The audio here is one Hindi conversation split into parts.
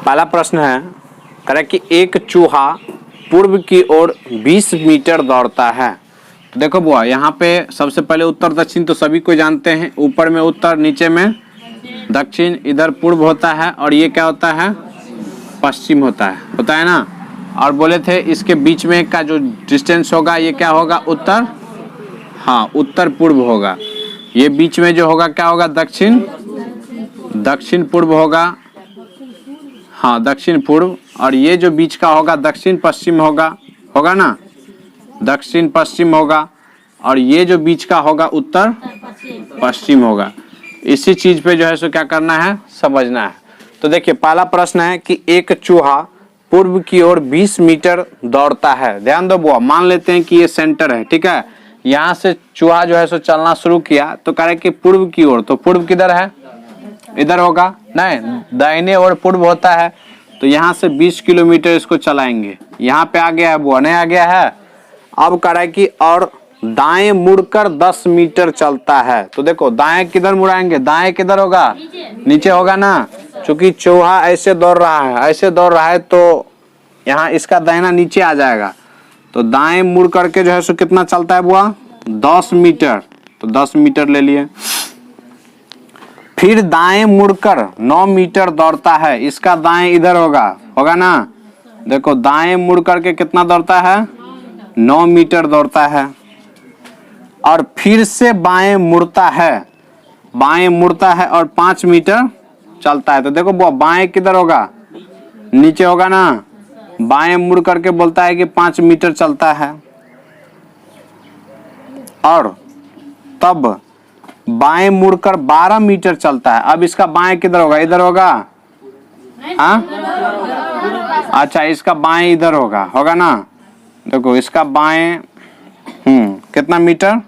पहला प्रश्न है करें कि एक चूहा पूर्व की ओर 20 मीटर दौड़ता है। तो देखो बुआ, यहाँ पे सबसे पहले उत्तर दक्षिण तो सभी को जानते हैं, ऊपर में उत्तर, नीचे में दक्षिण, इधर पूर्व होता है और ये क्या होता है, पश्चिम होता है ना। और बोले थे इसके बीच में का जो डिस्टेंस होगा ये क्या होगा, उत्तर, हाँ उत्तर पूर्व होगा। ये बीच में जो होगा क्या होगा, दक्षिण, दक्षिण पूर्व होगा, हाँ दक्षिण पूर्व। और ये जो बीच का होगा दक्षिण पश्चिम होगा, होगा ना, दक्षिण पश्चिम होगा। और ये जो बीच का होगा उत्तर पश्चिम होगा। इसी चीज पे जो है सो क्या करना है, समझना है। तो देखिए पहला प्रश्न है कि एक चूहा पूर्व की ओर 20 मीटर दौड़ता है। ध्यान दो बुआ, मान लेते हैं कि ये सेंटर है, ठीक है। यहाँ से चूहा जो है सो चलना शुरू किया तो कह रहे कि पूर्व की ओर, तो पूर्व किधर है, इधर होगा, नहीं दाहिने ओर पूर्व होता है। तो यहाँ से 20 किलोमीटर इसको चलाएंगे। यहाँ पे आ गया है बुआ, नहीं आ गया है। अब कह रहा है कि और दाएं मुड़कर 10 मीटर चलता है। तो देखो दाएं किधर मुड़ाएंगे, दाएं किधर होगा, नीचे होगा ना, क्योंकि चूहा ऐसे दौड़ रहा है, ऐसे दौड़ रहा है, तो यहाँ इसका दाहिना नीचे आ जाएगा। तो दाएं मुड़ करके जो है सो कितना चलता है बुआ, 10 मीटर। तो 10 मीटर ले लिए। फिर दाएं मुड़कर 9 मीटर दौड़ता है। इसका दाएं इधर होगा, होगा ना। देखो दाएं मुड़ करके कितना दौड़ता है, 9 मीटर दौड़ता है। और फिर से बाएं मुड़ता है, बाएं मुड़ता है और 5 मीटर चलता है। तो देखो वो बाएं किधर होगा, नीचे होगा ना। बाएं मुड़ करके बोलता है कि 5 मीटर चलता है। और तब बाएं मुड़कर 12 मीटर चलता है। अब इसका बाएं किधर होगा, इधर होगा, हाँ अच्छा इसका बाएं इधर होगा, होगा ना। देखो इसका बाएं कितना मीटर,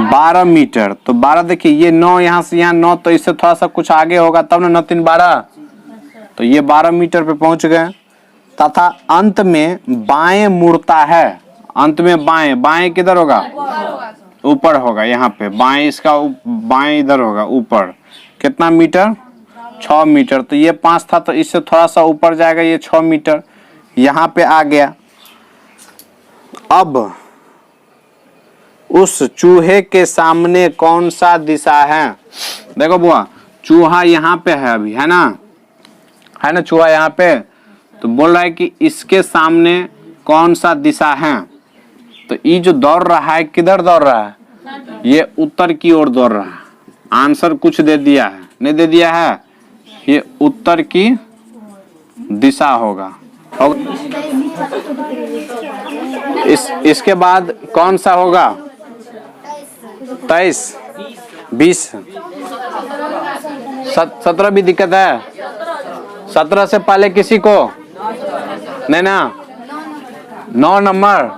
12 मीटर। तो 12 देखिए ये 9 यहाँ से यहाँ 9, तो इससे थोड़ा सा कुछ आगे होगा तब ना, 9 3 12। तो ये 12 मीटर पे पहुंच गए। तथा अंत में बाएं मुड़ता है। अंत में बाएं, बाएं किधर होगा, ऊपर होगा। यहाँ पे बाएं, इसका बाएं इधर होगा ऊपर। कितना मीटर, 6 मीटर। तो ये 5 था तो इससे थोड़ा सा ऊपर जाएगा, ये 6 मीटर यहाँ पे आ गया। अब उस चूहे के सामने कौन सा दिशा है। देखो बुआ, चूहा यहाँ पे है अभी, है ना चूहा यहाँ पे। तो बोल रहा है कि इसके सामने कौन सा दिशा है। तो ये जो दौड़ रहा है किधर दौड़ रहा है, ये उत्तर की ओर दौड़ रहा है। आंसर कुछ दे दिया है, नहीं दे दिया है, ये उत्तर की दिशा होगा। इसके बाद कौन सा होगा, 23 20 17 भी दिक्कत है। 17 से पहले किसी को नहीं ना, 9 नंबर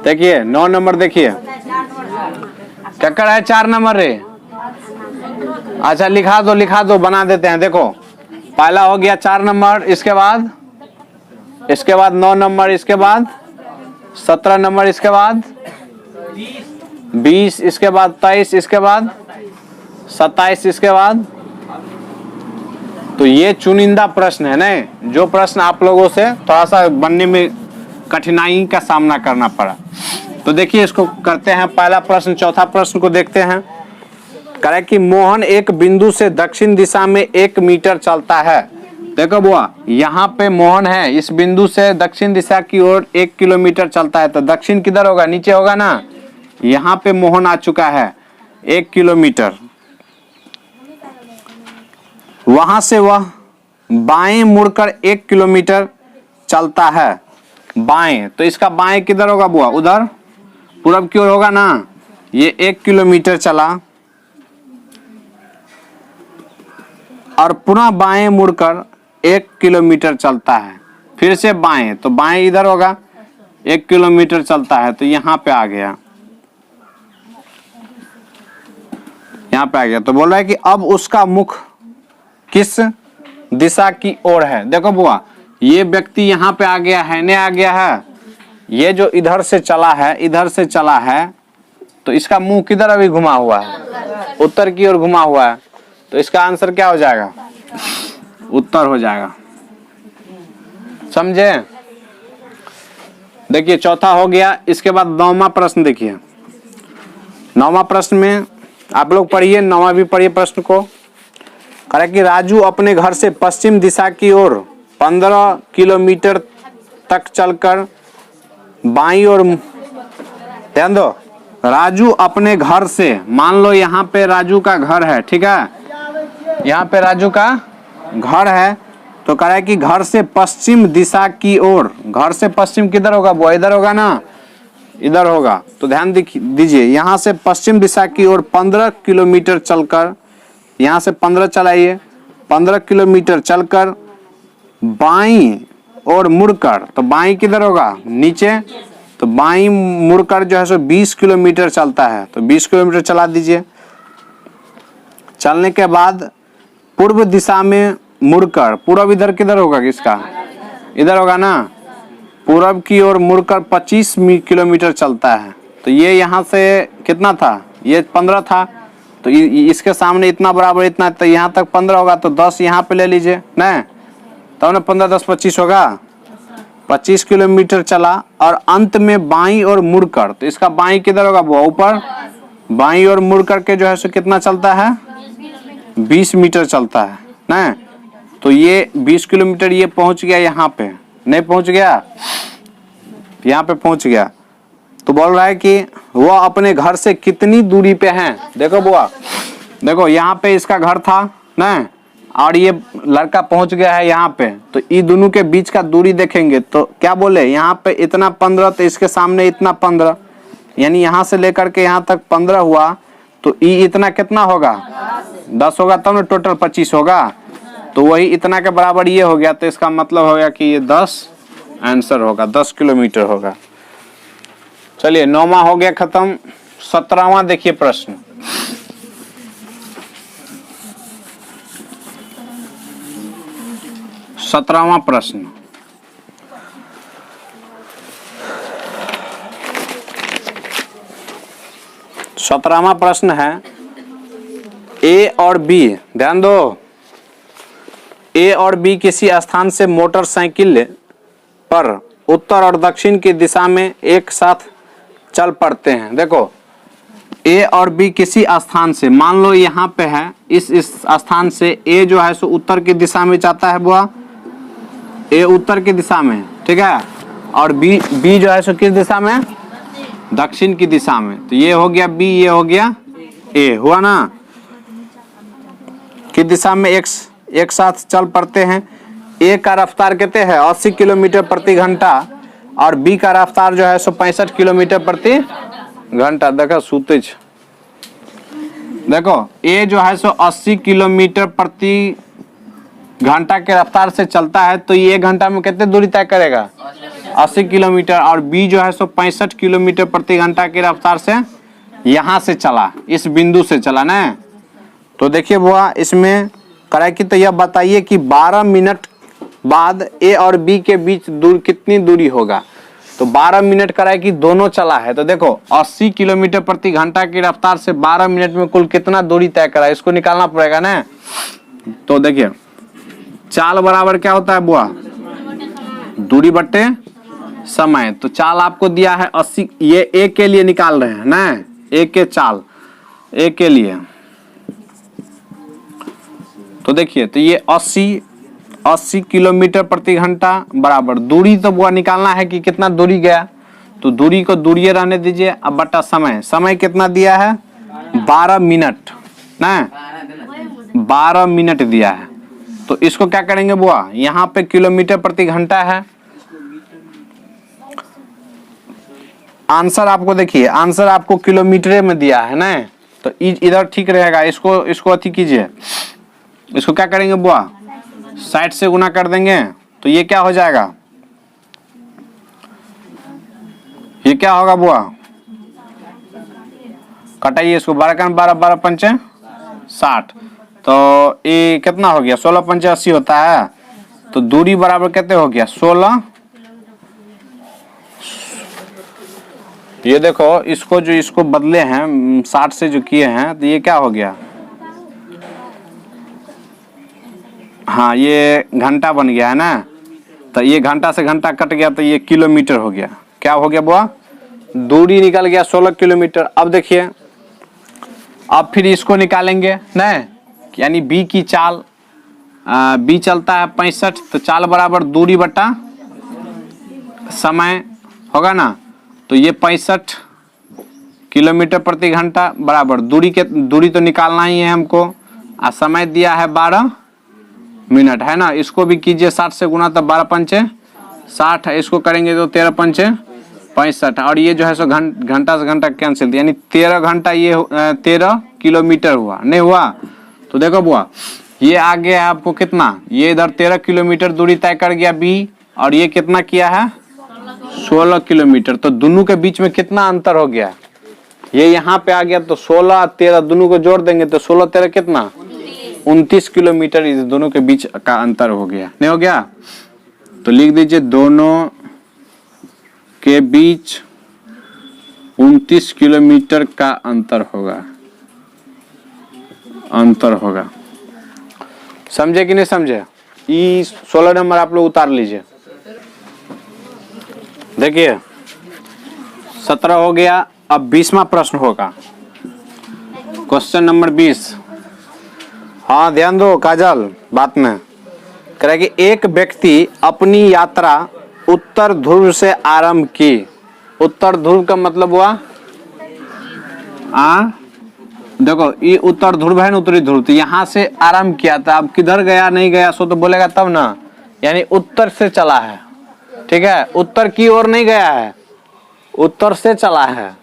देखिए, 9 नंबर देखिए क्या कर रहा है, 4 नंबर रे। अच्छा लिखा दो बना देते हैं। देखो पहला हो गया 4 नंबर, इसके बाद 9 नंबर, इसके बाद 17 नंबर, इसके बाद 20, इसके बाद 23, इसके बाद 27, इसके बाद। तो ये चुनिंदा प्रश्न है ना, जो प्रश्न आप लोगों से थोड़ा सा बनने में कठिनाई का सामना करना पड़ा। तो देखिए इसको करते हैं। पहला प्रश्न, चौथा प्रश्न को देखते हैं। कह रहा है कि मोहन एक बिंदु से दक्षिण दिशा में 1 मीटर चलता है। देखो बुआ, यहाँ पे मोहन है, इस बिंदु से दक्षिण दिशा की ओर 1 किलोमीटर चलता है। तो दक्षिण किधर होगा, नीचे होगा ना। यहाँ पे मोहन आ चुका है 1 किलोमीटर। वहां से वह बाएं मुड़कर 1 किलोमीटर चलता है, बाएं। तो इसका बाएं किधर होगा बुआ, उधर पूरब की ओर होगा ना। ये 1 किलोमीटर चला और पुनः बाएं मुड़कर 1 किलोमीटर चलता है। फिर से बाएं, तो बाएं इधर होगा, 1 किलोमीटर चलता है। तो यहाँ पे आ गया, यहाँ पे आ गया। तो बोल रहा है कि अब उसका मुख किस दिशा की ओर है। देखो बुआ, ये व्यक्ति यहाँ पे आ गया है, नहीं आ गया है। ये जो इधर से चला है, इधर से चला है, तो इसका मुंह किधर अभी घुमा हुआ है, उत्तर की ओर घुमा हुआ है। तो इसका आंसर क्या हो जाएगा, उत्तर हो जाएगा। समझे? देखिए चौथा हो गया। इसके बाद 9वां प्रश्न देखिए। 9वां प्रश्न में आप लोग पढ़िए, 9वां भी पढ़िए प्रश्न को। कह रहा है कि राजू अपने घर से पश्चिम दिशा की ओर 15 किलोमीटर तक चलकर बाईं ओर, ध्यान दो, राजू अपने घर से, मान लो यहाँ पे राजू का घर है, ठीक है, यहाँ पे राजू का घर है। तो कह रहा है कि घर से पश्चिम दिशा की ओर, घर से पश्चिम किधर होगा, वो इधर होगा ना, इधर होगा। तो ध्यान दीजिए, यहाँ से पश्चिम दिशा की ओर 15 किलोमीटर चलकर, यहाँ से 15 चलाइए, 15 किलोमीटर चलकर बाईं और मुड़कर, तो बाईं किधर होगा, नीचे, तो बाईं मुड़कर जो है सो 20 किलोमीटर चलता है। तो 20 किलोमीटर चला दीजिए। चलने के बाद पूर्व दिशा में मुड़कर, पूर्व इधर किधर होगा, किसका, इधर होगा ना, पूर्व की ओर मुड़कर 25 किलोमीटर चलता है। तो ये यहाँ से कितना था, ये 15 था, तो इसके सामने इतना बराबर इतना, तो यहाँ तक 15 होगा, तो 10 यहाँ पे ले लीजिए ना, तब ना 15 10 25 होगा, 25 किलोमीटर चला। और अंत में बाईं और मुड़कर, तो इसका बाईं किधर होगा, वो ऊपर, बाईं और मुड़कर के जो है सो कितना चलता है, 20 मीटर चलता है ना। तो ये 20 किलोमीटर ये पहुंच गया, यहाँ पे नहीं पहुंच गया, यहाँ पे पहुंच गया। तो बोल रहा है कि वो अपने घर से कितनी दूरी पे हैं। देखो बुआ, देखो यहाँ पे इसका घर था ना, और ये लड़का पहुंच गया है यहाँ पे। तो ये दोनों के बीच का दूरी देखेंगे तो क्या बोले, यहाँ पे इतना 15, तो इसके सामने इतना 15, यानी यहाँ से लेकर के यहाँ तक 15 हुआ। तो ये इतना कितना होगा, 10 होगा, तब ना टोटल 25 होगा। तो वही इतना के बराबर ये हो गया। तो इसका मतलब हो गया कि ये 10 आंसर होगा, 10 किलोमीटर होगा। चलिए 9वां हो गया खत्म। 17वां देखिए प्रश्न। सत्रहवां प्रश्न, सत्रहवां प्रश्न है, ए और बी, ध्यान दो, ए और बी किसी स्थान से मोटरसाइकिल पर उत्तर और दक्षिण की दिशा में एक साथ चल पड़ते हैं। देखो ए और बी किसी स्थान से, मान लो यहाँ पे है, इस स्थान से ए जो है सो उत्तर की दिशा में जाता है बुआ, ए उत्तर की दिशा में, ठीक है, और बी जो है सो किस दिशा में, दक्षिण की दिशा में। तो ये हो गया बी, ये हो गया ए, हुआ ना, किस दिशा में, एक साथ चल पड़ते हैं। ए का रफ्तार कहते हैं 80 किलोमीटर प्रति घंटा, और बी का रफ्तार जो है सो 65 किलोमीटर प्रति घंटा। देखो सूतेज, देखो ए जो है सो 80 किलोमीटर प्रति घंटा के रफ्तार से चलता है। तो ये 1 घंटा में कितने दूरी तय करेगा, 80 किलोमीटर। और बी जो है सो 65 किलोमीटर प्रति घंटा की रफ्तार से यहाँ से चला, इस बिंदु से चला ना। तो देखिए बुआ, इसमें कराए कि तो यह बताइए कि 12 मिनट बाद ए और बी के बीच कितनी दूरी होगा। तो 12 मिनट कराए कि दोनों चला है। तो देखो 80 किलोमीटर प्रति घंटा की रफ्तार से 12 मिनट में कुल कितना दूरी तय करा है, इसको निकालना पड़ेगा ना। तो देखिए चाल बराबर क्या होता है बुआ, दूरी बट्टे समय। तो चाल आपको दिया है 80, ये ए के लिए निकाल रहे हैं ना, ए के चाल, ए के लिए। तो देखिए, तो ये 80 किलोमीटर प्रति घंटा बराबर दूरी, तो बुआ निकालना है कि कितना दूरी गया। तो दूरी को दूरी रहने दीजिए, अब बटा समय, समय कितना दिया है 12 मिनट ना, 12 मिनट दिया है। तो इसको क्या करेंगे बुआ, यहाँ पे किलोमीटर प्रति घंटा है, आंसर आपको देखिए, आंसर आपको किलोमीटर में दिया है ना। तो इधर ठीक रहेगा, इसको अथी कीजिए, इसको क्या करेंगे बुआ 60 से गुना कर देंगे। तो ये क्या हो जाएगा, ये क्या होगा बुआ, कटाइए इसको, 12 का 12, 12 पंचे 60। तो ये कितना हो गया, 16 पंचे 80 होता है। तो दूरी बराबर कितने हो गया 16। ये देखो इसको जो इसको बदले हैं 60 से जो किए हैं, तो ये क्या हो गया, हाँ ये घंटा बन गया है ना, तो ये घंटा से घंटा कट गया तो ये किलोमीटर हो गया। क्या हो गया बुआ? दूरी निकल गया 16 किलोमीटर। अब देखिए, अब फिर इसको निकालेंगे ना, यानी बी की चाल, बी चलता है 65, तो चाल बराबर दूरी बटा समय होगा ना, तो ये 65 किलोमीटर प्रति घंटा बराबर दूरी तो निकालना ही है हमको, और समय दिया है 12 मिनट है ना। इसको भी कीजिए 60 से गुना, तो 12 पंचे 60 है, इसको करेंगे तो 13 पंचे 65, और ये जो है सो घंटा से घंटा कैंसिल, यानी 13 घंटा, ये 13 किलोमीटर हुआ, नहीं हुआ? तो देखो बुआ, ये आ गया आपको कितना, ये इधर 13 किलोमीटर दूरी तय कर गया बी, और ये कितना किया है 16 किलोमीटर। तो दोनों के बीच में कितना अंतर हो गया, ये यहाँ पे आ गया, तो 16 13 दोनों को जोड़ देंगे तो 16 13 कितना 29 किलोमीटर इस दोनों के बीच का अंतर हो गया, नहीं हो गया? तो लिख दीजिए दोनों के बीच 29 किलोमीटर का अंतर होगा, समझे कि नहीं समझे? ये 16 नंबर आप लोग उतार लीजिए। देखिए 17 हो गया, अब 20वां प्रश्न होगा, क्वेश्चन नंबर 20। हाँ ध्यान दो काजल बात में, कह रहा है कि एक व्यक्ति अपनी यात्रा उत्तर ध्रुव से आरंभ की। उत्तर ध्रुव का मतलब हुआ देखो ये उत्तर ध्रुव है ना, उत्तरी ध्रुव, तो यहाँ से आरंभ किया था। अब किधर गया नहीं गया सो तो बोलेगा तब ना, यानी उत्तर से चला है, ठीक है, उत्तर की ओर नहीं गया है, उत्तर से चला है।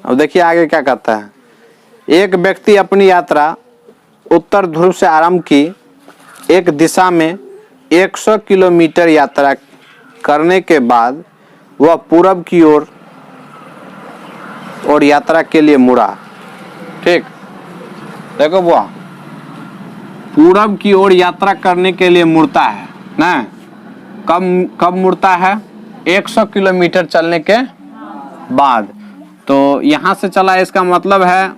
अब देखिए आगे क्या कहता है, एक व्यक्ति अपनी यात्रा उत्तर ध्रुव से आरंभ की, एक दिशा में 100 किलोमीटर यात्रा करने के बाद वह पूरब की ओर यात्रा के लिए मुड़ा। ठीक, देखो बुआ, पूरब की ओर यात्रा करने के लिए मुड़ता है ना, कब मुड़ता है 100 किलोमीटर चलने के बाद। तो यहाँ से चला, इसका मतलब है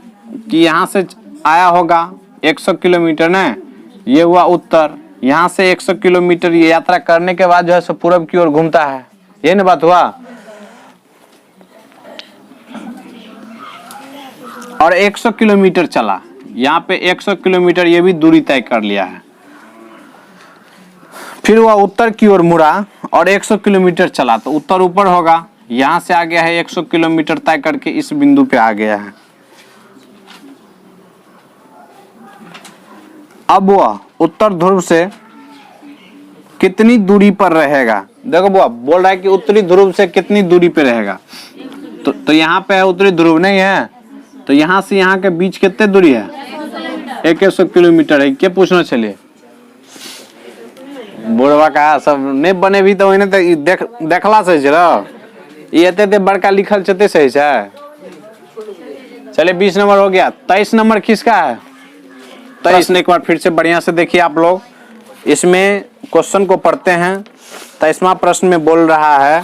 कि यहाँ से आया होगा 100 किलोमीटर ना, ये हुआ उत्तर, यहाँ से 100 किलोमीटर ये यात्रा करने के बाद जो है सो पूरब की ओर घूमता है, ये ना बात हुआ। और 100 किलोमीटर चला, यहाँ पे 100 किलोमीटर ये भी दूरी तय कर लिया है। फिर वह उत्तर की ओर मुड़ा और 100 किलोमीटर चला, तो उत्तर ऊपर होगा, यहाँ से आ गया है 100 किलोमीटर तय करके इस बिंदु पे आ गया है। अब वह उत्तर ध्रुव से कितनी दूरी पर रहेगा? देखो बुआ बोल रहा है कि उत्तरी ध्रुव से कितनी दूरी पे रहेगा, तो यहाँ पे है उत्तरी ध्रुव नहीं है, तो यहाँ से यहाँ के बीच कितने दूरी है 100 किलोमीटर है। क्या पूछना, चलिए बुढ़वा का सब नहीं बने भी तो देखला सही ये एते बड़का लिखल चते सही है। चलिए 20 नंबर हो गया। 23 नंबर किसका है? 23 ने एक बार फिर से बढ़िया से देखिए आप लोग, इसमें क्वेश्चन को पढ़ते हैं। 23वां प्रश्न में बोल रहा है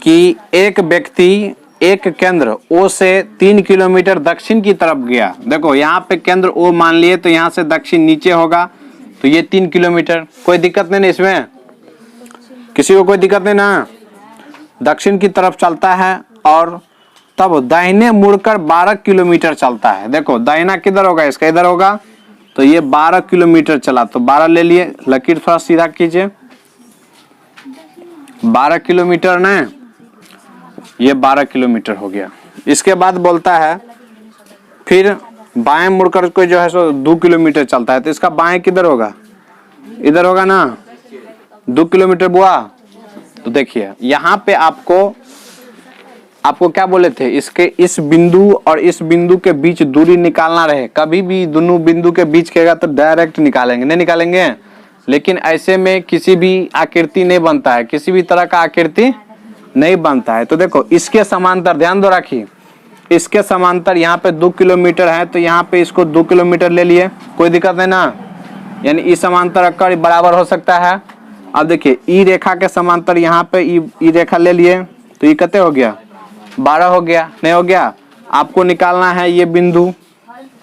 कि एक व्यक्ति एक केंद्र O से 3 किलोमीटर दक्षिण की तरफ गया। देखो यहाँ पे केंद्र O मान लिए, तो यहाँ से दक्षिण नीचे होगा, तो ये 3 किलोमीटर, कोई दिक्कत नहीं इसमें, किसी को कोई दिक्कत नहीं ना। दक्षिण की तरफ चलता है और तब दाहिने मुड़कर 12 किलोमीटर चलता है। देखो दाहिना किधर होगा, इसका इधर होगा, तो ये 12 किलोमीटर चला, तो 12 ले लिए, लकीर थोड़ा सीधा कीजिए, 12 किलोमीटर ना, ये 12 किलोमीटर हो गया। इसके बाद बोलता है फिर बाएं मुड़कर कोई जो है सो 2 किलोमीटर चलता है, तो इसका बाएं किधर होगा, इधर होगा ना 2 किलोमीटर बुआ। तो देखिए यहाँ पे आपको क्या बोले थे, इसके इस बिंदु और इस बिंदु के बीच दूरी निकालना रहे। कभी भी दोनों बिंदु के बीच कहेगा तो डायरेक्ट निकालेंगे, नहीं निकालेंगे, लेकिन ऐसे में किसी भी आकृति नहीं बनता है, किसी भी तरह का आकृति नहीं बनता है। तो देखो इसके समांतर ध्यान दो रखिए, इसके समांतर यहाँ पे 2 किलोमीटर है, तो यहाँ पे इसको 2 किलोमीटर ले लिए, कोई दिक्कत नहीं ना, यानी इस समांतर अक्कर बराबर हो सकता है। अब देखिए ई रेखा के समांतर यहाँ पे ई रेखा ले लिए, तो ये कितने हो गया 12 हो गया, नहीं हो गया। आपको निकालना है ये बिंदु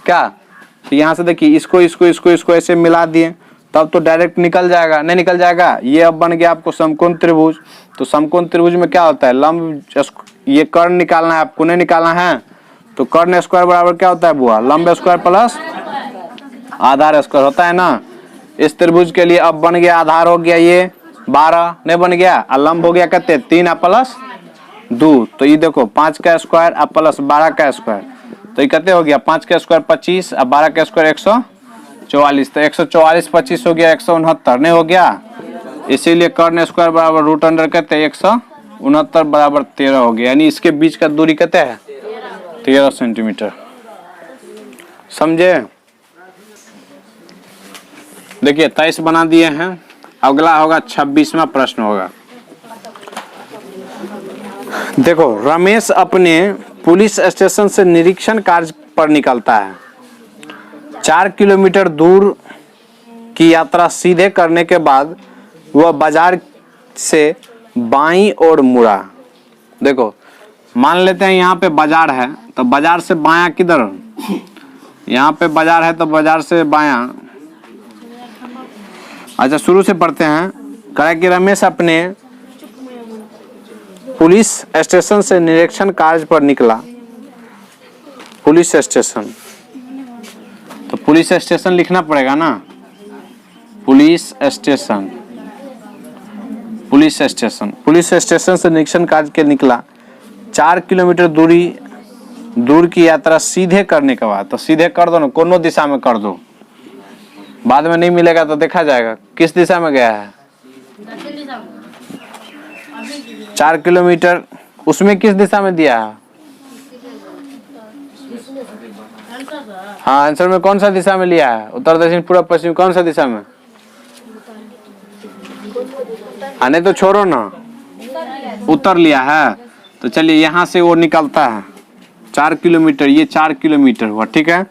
क्या, तो यहाँ से देखिए इसको ऐसे मिला दिए, तब तो डायरेक्ट निकल जाएगा, नहीं निकल जाएगा। ये अब बन गया आपको समकोण त्रिभुज। तो समकोण त्रिभुज में क्या होता है, लंब, ये कर्ण निकालना है आपको, नहीं निकालना है तो कर्ण स्क्वायर बराबर क्या होता है बुआ, लंब स्क्वायर प्लस आधार स्क्वायर होता है ना। इस त्रिभुज के लिए अब बन गया, आधार हो गया ये 12 नहीं बन गया, और लंब हो गया कितने 3 प्लस 2। तो ये देखो 5 का स्क्वायर और प्लस 12 का स्क्वायर, तो ये कितने हो गया 5 का स्क्वायर 25 और 12 का स्क्वायर 144। तो 144 25 हो गया 169 नहीं हो गया। इसीलिए कर्ण स्क्वायर बराबर रूट अंडर कहते 169 बराबर 13 हो गया। यानी इसके बीच का दूरी कहते हैं 13 सेंटीमीटर। समझे। देखिए 23 बना दिए हैं। अगला होगा 26वां प्रश्न होगा। देखो रमेश अपने पुलिस स्टेशन से निरीक्षण कार्य पर निकलता है। 4 किलोमीटर दूर की यात्रा सीधे करने के बाद वह बाजार से बाईं ओर मुड़ा। देखो मान लेते हैं यहाँ पे बाजार है, तो बाजार से बायां किधर, यहाँ पे बाजार है तो बाजार से बायां। अच्छा शुरू से पढ़ते हैं। कहा कि रमेश अपने पुलिस स्टेशन से निरीक्षण कार्य पर निकला। पुलिस स्टेशन, तो पुलिस स्टेशन लिखना पड़ेगा ना, police station, police station, police station से निरीक्षण कार्य के निकला। 4 किलोमीटर दूर की यात्रा सीधे करने के बाद, तो सीधे कर दो ना, कोनो दिशा में कर दो, बाद में नहीं मिलेगा तो देखा जाएगा किस दिशा में गया है। 4 किलोमीटर उसमें किस दिशा में दिया है, हाँ आंसर में कौन सा दिशा में लिया है, उत्तर दक्षिण पूर्व पश्चिम, कौन सा दिशा में, आने तो छोड़ो ना, उत्तर लिया है। तो चलिए यहाँ से वो निकलता है 4 किलोमीटर, ये 4 किलोमीटर हुआ, ठीक है।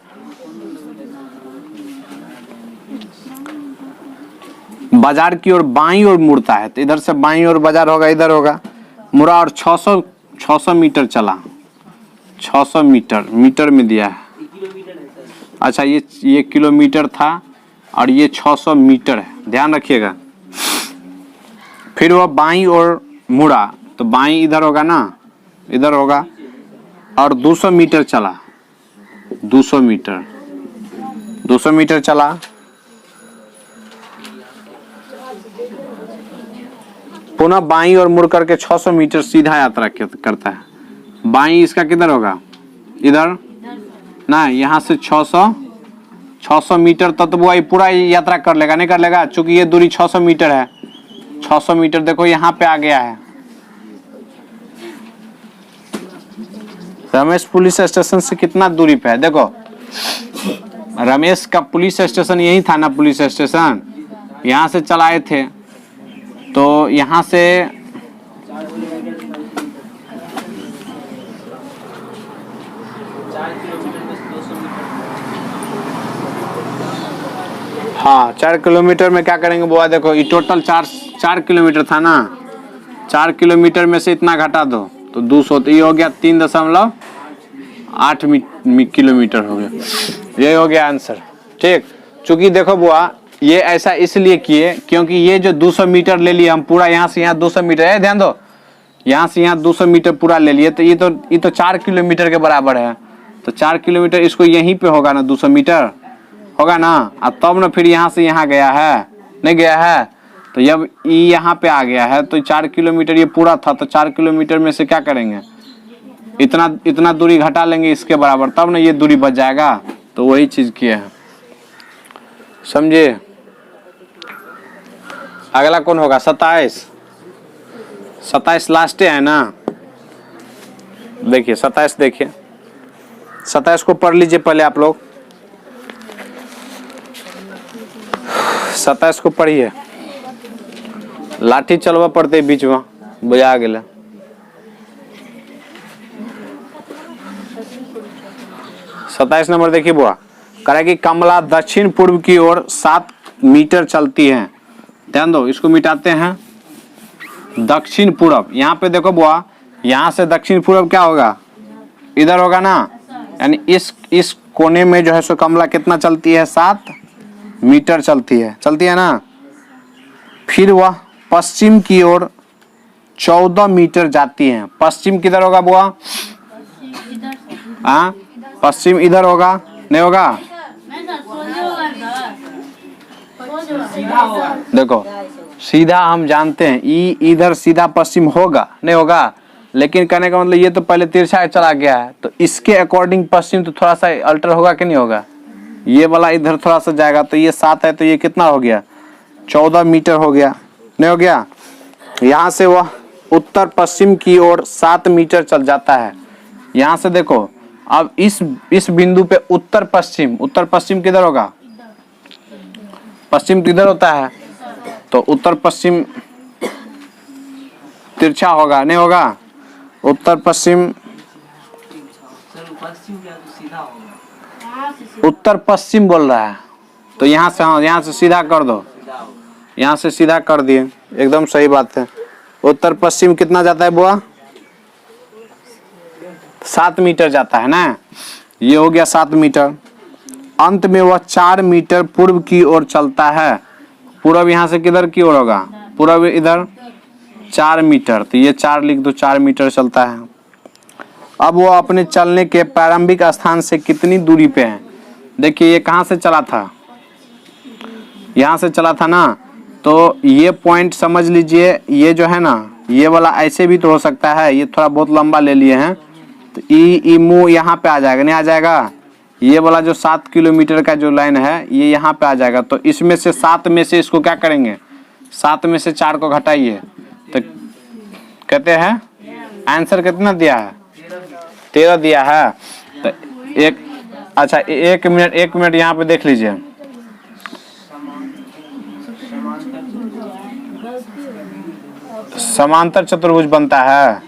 बाजार की ओर बाईं ओर मुड़ता है, तो इधर से बाईं ओर बाजार होगा, इधर होगा, मुड़ा और 600 मीटर चला। 600 मीटर, मीटर में दिया है। अच्छा ये किलोमीटर था और ये 600 मीटर है, ध्यान रखिएगा। फिर वह बाईं ओर मुड़ा, तो बाईं इधर होगा ना, इधर होगा, और 200 मीटर चला। 200 मीटर, 200 मीटर चला। पुनः बाईं ओर मुड़ करके 600 मीटर सीधा यात्रा करता है। बाईं इसका किधर होगा, इधर ना, यहाँ से 600 मीटर तक तो वो पूरा यात्रा कर लेगा, नहीं कर लेगा, चूंकि ये दूरी 600 मीटर है। 600 मीटर देखो यहाँ पे आ गया है। रमेश पुलिस स्टेशन से कितना दूरी पे है, देखो रमेश का पुलिस स्टेशन यही था ना, पुलिस स्टेशन यहाँ से चलाए थे, तो यहाँ से हाँ 4 किलोमीटर में क्या करेंगे बुआ, देखो ये टोटल 4 किलोमीटर था ना, 4 किलोमीटर में से इतना घटा दो तो 200, तो ये हो गया 3.8 किलोमीटर हो गया। ये हो गया आंसर, ठीक। चूंकि देखो बुआ ये ऐसा इसलिए किए क्योंकि ये जो 200 मीटर ले लिए हम पूरा, यहाँ से यहाँ 200 मीटर है, ध्यान दो, यहाँ से यहाँ 200 मीटर पूरा ले लिए, तो ये तो 4 किलोमीटर के बराबर है। तो 4 किलोमीटर इसको यहीं पे होगा ना, 200 मीटर होगा ना, और तब ना फिर यहाँ से यहाँ गया है, नहीं गया है, तो जब ये यहाँ पे आ गया है तो 4 किलोमीटर ये पूरा था, तो 4 किलोमीटर में से क्या करेंगे, इतना दूरी घटा लेंगे इसके बराबर, तब ना ये दूरी बच जाएगा। तो वही चीज किया है, समझे। अगला कौन होगा, 27 लास्ट है ना। देखिए 27, देखिए 27 को पढ़ लीजिए पहले आप लोग, 27 को पढ़िए। लाठी चलवा पड़ते बीच में बुझा गया। 27 नंबर देखिए बुआ, कह कि कमला दक्षिण पूर्व की ओर 7 मीटर चलती है। ध्यान दो, इसको मिटाते हैं। दक्षिण पूर्व, यहाँ पे देखो बुआ, यहाँ से दक्षिण पूर्व क्या होगा, इधर होगा ना, यानी इस कोने में जो है सो कमला कितना चलती है, 7 मीटर चलती है ना। फिर वह पश्चिम की ओर 14 मीटर जाती है। पश्चिम किधर होगा बुआ? हाँ, पश्चिम इधर होगा, नहीं होगा? देखो सीधा हम जानते हैं इधर सीधा पश्चिम होगा, नहीं होगा? लेकिन कहने का मतलब ये तो पहले तिरछा चला गया है, तो इसके अकॉर्डिंग पश्चिम तो थोड़ा सा अल्टर होगा कि नहीं होगा? ये वाला इधर थोड़ा सा जाएगा, तो ये 7 है, तो ये कितना हो गया? 14 मीटर हो गया, नहीं हो गया? यहाँ से वह उत्तर पश्चिम की ओर 7 मीटर चल जाता है। यहाँ से देखो, अब इस बिंदु पे उत्तर पश्चिम किधर होगा? पश्चिम किधर होता है? तो उत्तर पश्चिम तिरछा होगा, नहीं होगा? उत्तर पश्चिम, उत्तर पश्चिम बोल रहा है, तो यहाँ से, हाँ यहाँ से सीधा कर दो, यहाँ से सीधा कर दिए, एकदम सही बात है। उत्तर पश्चिम कितना जाता है बुआ? 7 मीटर जाता है ना। ये हो गया 7 मीटर। अंत में वह 4 मीटर पूर्व की ओर चलता है। पूर्व यहाँ से किधर की ओर होगा? पूर्व इधर 4 मीटर, तो ये 4 लिख दो, 4 मीटर चलता है। अब वो अपने चलने के प्रारंभिक स्थान से कितनी दूरी पे है? देखिए ये कहाँ से चला था? यहाँ से चला था ना, तो ये पॉइंट समझ लीजिए, ये जो है ना, ये वाला ऐसे भी तो हो सकता है, ये थोड़ा बहुत लंबा ले लिए हैं, तो ई मुँह यहाँ पे आ जाएगा, नहीं आ जाएगा? ये वाला जो 7 किलोमीटर का जो लाइन है, ये यहाँ पे आ जाएगा। तो इसमें से 7 में से इसको क्या करेंगे? 7 में से 4 को घटाइए, तो कहते हैं आंसर कितना दिया है? 13 दिया है। तो अच्छा एक मिनट यहाँ पे देख लीजिए। समांतर चतुर्भुज बनता है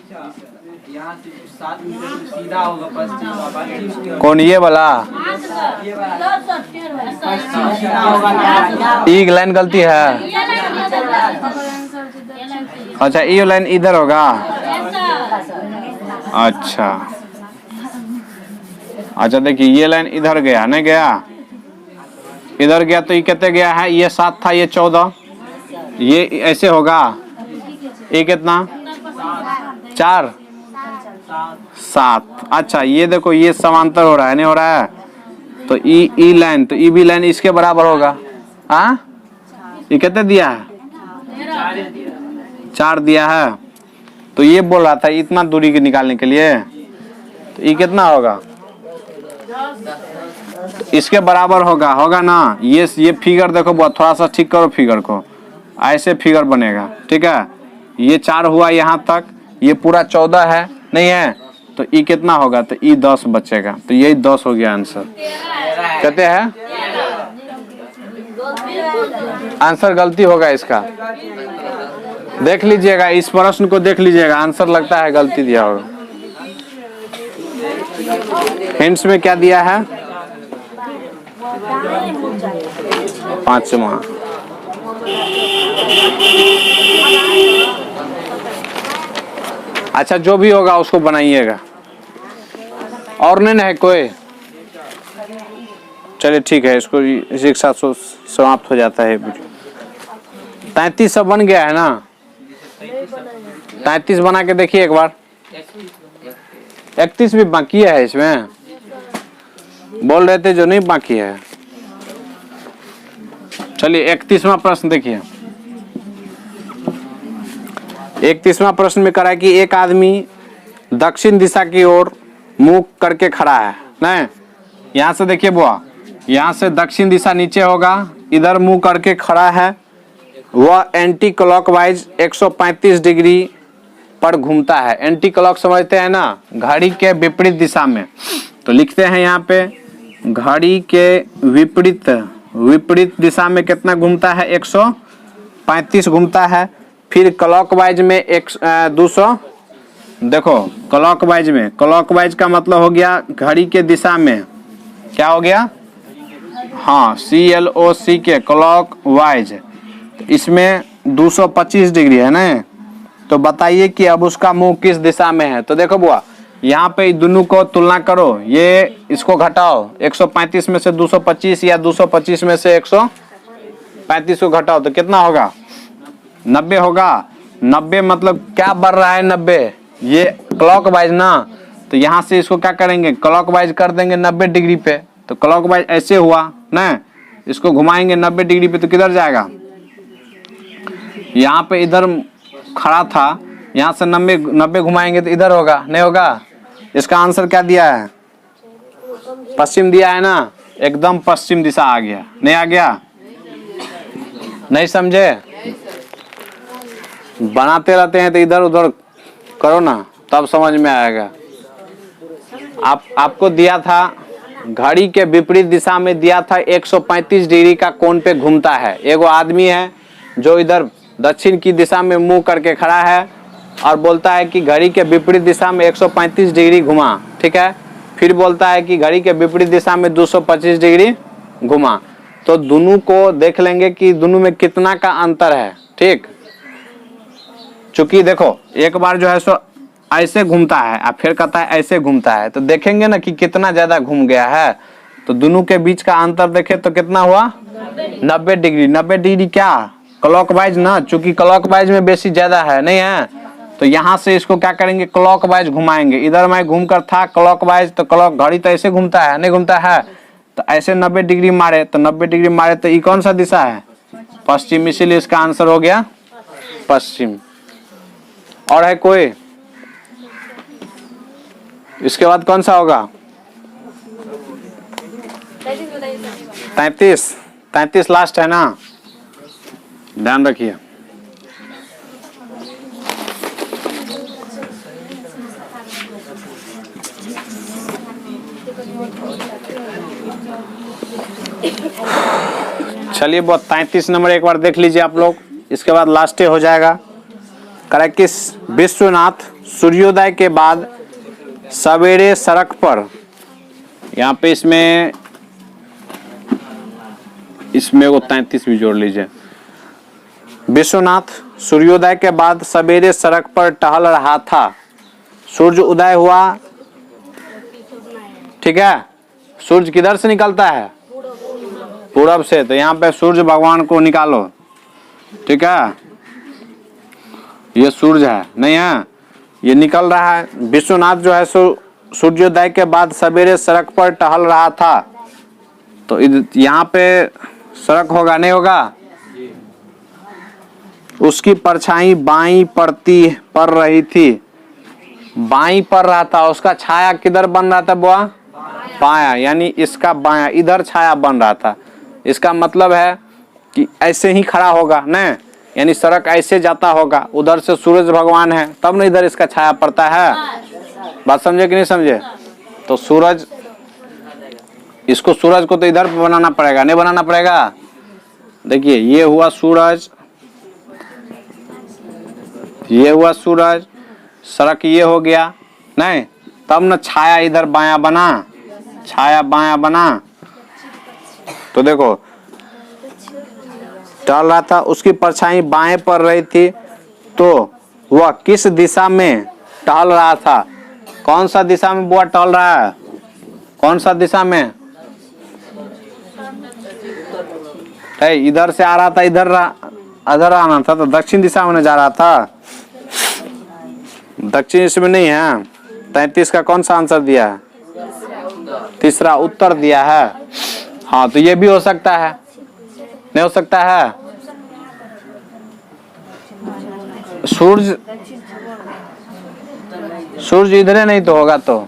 कौन? ये वाला ई लाइन गलती है। अच्छा ये लाइन इधर होगा। अच्छा देखिए ये लाइन इधर गया, नहीं गया? इधर गया तो ये कितने गया है? ये 7 था, ये 14, ये ऐसे होगा। ये कितना? 4 7। अच्छा ये देखो ये समांतर हो रहा है, नहीं हो रहा है? तो ई लाइन, तो ई बी लाइन इसके बराबर होगा। हाँ ये कितने दिया है? 4 दिया है। तो ये बोल रहा था इतना दूरी के निकालने के लिए, तो ये कितना होगा? तो इसके बराबर होगा ना। ये फिगर देखो, बहुत थोड़ा सा ठीक करो फिगर को, ऐसे फिगर बनेगा, ठीक है? ये 4 हुआ यहाँ तक, ये पूरा 14 है, नहीं है? तो ई कितना होगा? तो ई 10 बचेगा, तो यही 10 हो गया आंसर। कहते हैं आंसर गलती होगा इसका, देख लीजिएगा, इस प्रश्न को देख लीजिएगा, आंसर लगता है गलती दिया होगा। हिंट्स में क्या दिया है? 5वां। अच्छा जो भी होगा उसको बनाइएगा, और नहीं है कोई? चलिए ठीक है, इसको इसी के साथ समाप्त हो जाता है। 33 सब बन गया है ना? 33 बना के देखिए एक बार। 31 भी बाकी है इसमें, बोल रहे थे जो नहीं बाकी है। चलिए 31वां प्रश्न देखिए। 31वां प्रश्न में करा कि एक आदमी दक्षिण दिशा की ओर मुंह करके खड़ा है, नहीं? यहाँ से देखिए बुआ, यहाँ से दक्षिण दिशा नीचे होगा, इधर मुंह करके खड़ा है। वह एंटी क्लॉकवाइज 135 डिग्री पर घूमता है। एंटी क्लॉक समझते हैं ना, घड़ी के विपरीत दिशा में। तो लिखते हैं यहाँ पे घड़ी के विपरीत दिशा में कितना घूमता है? 135 घूमता है। फिर क्लॉकवाइज में 200। देखो क्लॉकवाइज का मतलब हो गया घड़ी के दिशा में, क्या हो गया? हाँ CLOC के क्लॉकवाइज, इसमें 225 डिग्री है ना। तो बताइए कि अब उसका मुंह किस दिशा में है? तो देखो बुआ, यहाँ पे दोनों को तुलना करो, ये इसको घटाओ, 135 में से 225 या 225 में से 135 35 को घटाओ तो कितना होगा? 90 होगा। 90 मतलब क्या बढ़ रहा है? 90 ये क्लॉकवाइज ना, तो यहाँ से इसको क्या करेंगे? क्लॉकवाइज कर देंगे 90 डिग्री पे। तो क्लॉकवाइज ऐसे हुआ ना, इसको घुमाएंगे 90 डिग्री पे तो किधर जाएगा? यहाँ पे इधर खड़ा था, यहाँ से 90 घुमाएंगे तो इधर होगा, नहीं होगा? इसका आंसर क्या दिया है? पश्चिम दिया है ना, एकदम पश्चिम दिशा आ गया। नहीं आ गया? नहीं समझे? बनाते रहते हैं तो इधर उधर करो ना, तब समझ में आएगा। आपको दिया था घड़ी के विपरीत दिशा में दिया था 135 डिग्री का कोण पे घूमता है। एगो आदमी है जो इधर दक्षिण की दिशा में मुंह करके खड़ा है और बोलता है कि घड़ी के विपरीत दिशा में 135 डिग्री घुमा, ठीक है। फिर बोलता है कि घड़ी के विपरीत दिशा में 225 डिग्री घुमा। तो दोनों को देख लेंगे कि दोनों में कितना का अंतर है, ठीक। चूंकि देखो एक बार जो है सो ऐसे घूमता है और फिर कहता है ऐसे घूमता है, तो देखेंगे ना कि कितना ज्यादा घूम गया है। तो दोनों के बीच का अंतर देखे तो कितना हुआ? 90 डिग्री। 90 डिग्री क्या? क्लॉकवाइज ना, चूंकि क्लॉकवाइज में बेसी ज्यादा है, नहीं है? तो यहाँ से इसको क्या करेंगे? क्लॉकवाइज घुमाएंगे। इधर मैं घूम कर था क्लॉकवाइज, तो क्लॉक घड़ी तो ऐसे घूमता है, नहीं घूमता है? तो ऐसे 90 डिग्री मारे, तो 90 डिग्री मारे तो ये कौन सा दिशा है? पश्चिम। इसीलिए इसका आंसर हो गया पश्चिम। और है कोई? इसके बाद कौन सा होगा? 33 लास्ट है ना, ध्यान रखिए। चलिए वो 33 नंबर एक बार देख लीजिए आप लोग, इसके बाद लास्ट हो जाएगा। करेक्ट। विश्वनाथ सूर्योदय के बाद सवेरे सड़क पर, यहाँ पे इसमें वो 33 भी जोड़ लीजिए। विश्वनाथ सूर्योदय के बाद सवेरे सड़क पर टहल रहा था। सूर्य उदय हुआ, ठीक है। सूर्य किधर से निकलता है? पूरब से। तो यहाँ पे सूर्य भगवान को निकालो, ठीक है। ये सूर्य है, नहीं है? ये निकल रहा है। विश्वनाथ जो है सूर्योदय के बाद सवेरे सड़क पर टहल रहा था। तो यहाँ पे सड़क होगा, नहीं होगा? उसकी परछाई बाईं पड़ रही थी। बाईं पड़ रहा था, उसका छाया किधर बन रहा था बुआ? बायां, यानी इसका बायां, इधर छाया बन रहा था। इसका मतलब है कि ऐसे ही खड़ा होगा ना, यानी सड़क ऐसे जाता होगा, उधर से सूरज भगवान है, तब ना इधर इसका छाया पड़ता है। बात समझे कि नहीं समझे? तो सूरज, इसको सूरज को तो इधर बनाना पड़ेगा, नहीं बनाना पड़ेगा? देखिए ये हुआ सूरज, ये हुआ सूरज, सड़क ये हो गया, नहीं? तब न छाया इधर बायां बना, छाया बायां बना। तो देखो टहल रहा था, उसकी परछाई बाएं पड़ रही थी, तो वह किस दिशा में टहल रहा था? कौन सा दिशा में बुआ टहल रहा है? कौन सा दिशा में? इधर से आ रहा था, इधर आना था, तो दक्षिण दिशा में जा रहा था। दक्षिण इसमें नहीं है। 33 का कौन सा आंसर दिया है? तीसरा उत्तर दिया है। हाँ, तो ये भी हो सकता है, नहीं हो सकता है? सूर्य इधर नहीं तो होगा, तो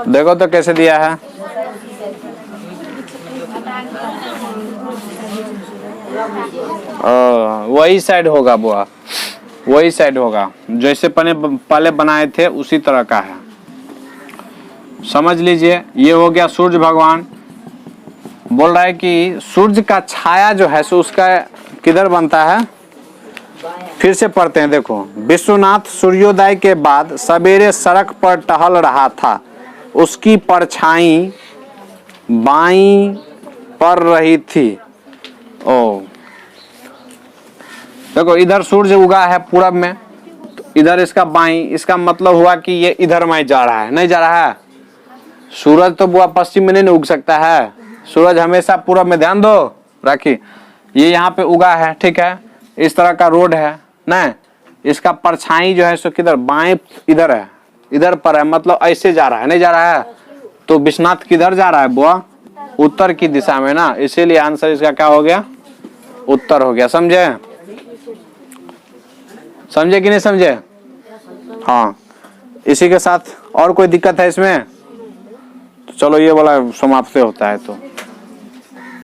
देखो तो कैसे दिया है। वही साइड होगा बुआ, वही साइड होगा, जैसे पहले बनाए थे उसी तरह का है। समझ लीजिए, ये हो गया सूर्य भगवान। बोल रहा है कि सूर्य का छाया जो है सो उसका किधर बनता है? फिर से पढ़ते हैं, देखो। विश्वनाथ सूर्योदय के बाद सवेरे सड़क पर टहल रहा था। उसकी परछाई बाईं पड़ रही थी। ओ देखो, इधर सूर्य उगा है पूरब में, तो इधर इसका बाईं, इसका मतलब हुआ कि ये इधर में जा रहा है, नहीं जा रहा है? सूरज तो बुआ पश्चिम में नहीं उग सकता है, सूरज हमेशा पूरब में, ध्यान दो राखी, ये यहाँ पे उगा है, ठीक है, इस तरह का रोड है ना, इसका परछाई जो है सो किधर, बाएं इधर है, इधर पर है, मतलब ऐसे जा रहा है, नहीं जा रहा है, तो विश्वनाथ किधर जा रहा है बुआ, उत्तर की दिशा में ना, इसीलिए आंसर इसका क्या हो गया, उत्तर हो गया। समझे, समझे कि नहीं समझे? हाँ, इसी के साथ और कोई दिक्कत है इसमें? तो चलो ये वाला समाप्त होता है तो